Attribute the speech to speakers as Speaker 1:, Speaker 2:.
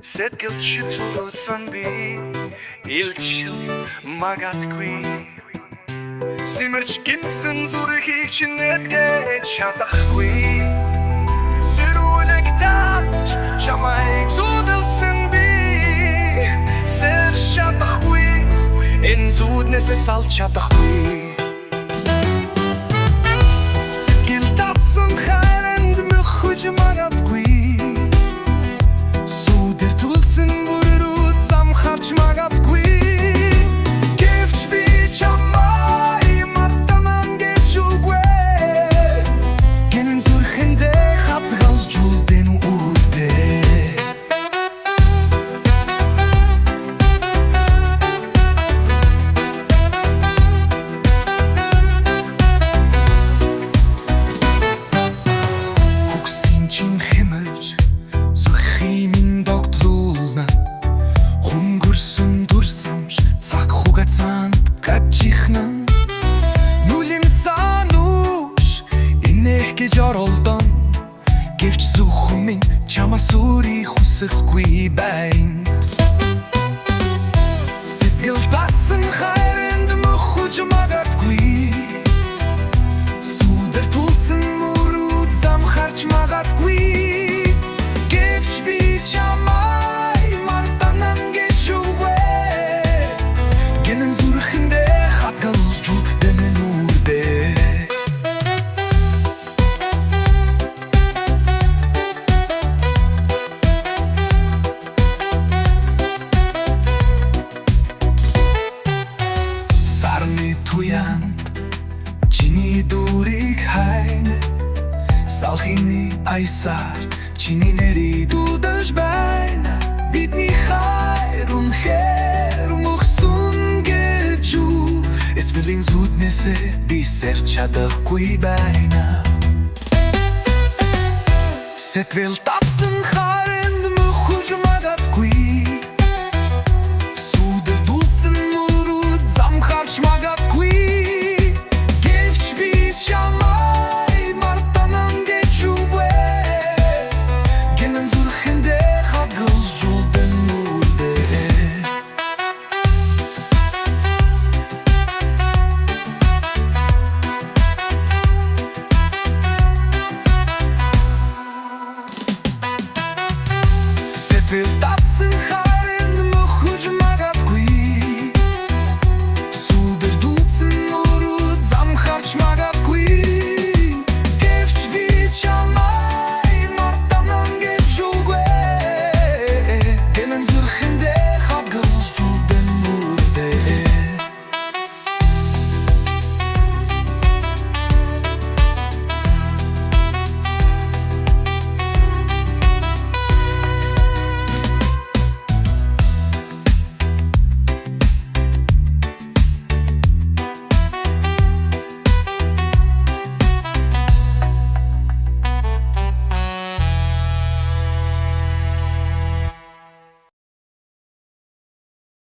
Speaker 1: Сэтгэл зүрхсэн би илчил магадгүй Симэрч гинсэн зүрхийг чинэтгэж чадахгүй Сэрүүлэг тавч чамайг зүдэлсэн би Сэр чадахгүй энэ зүднээсээ салж чадахгүй Сэтгэл татсан хайранд мөхөж магадгүй Магадгүй гэвч би чамай мартаман гэж үгүй гэнэн зүрхэндээ хатгалж үлдэн үрдээ Хүксийн чин хэмэж зүрхий минь догтлуулна Оролдон гэвч зүрх минь чамаас өөрийг хүсэхгүй байна Сэтгэл татсан хайранд мөхөж магадгүй Сүдэр тулсан мөрөд зам харж магадгүй гэвч би чамай мартанам гэж үгүй гэнэн зүрхэндээ хатгалж үлдэн үрдээ Туянд чиний дүүрийг хайна Салхины айсаар чиний нэрийг дуудаж байна Бидний хайр үнэхээр мөхсөн гэж үү Эсвэлийн зүднээсээ би сэрч чадахгүй байна Сэтгэл татсан хайранд мөхөж магадгүй Сүдэр тулсан мөрөд зам харж магадгүй Сэтгэл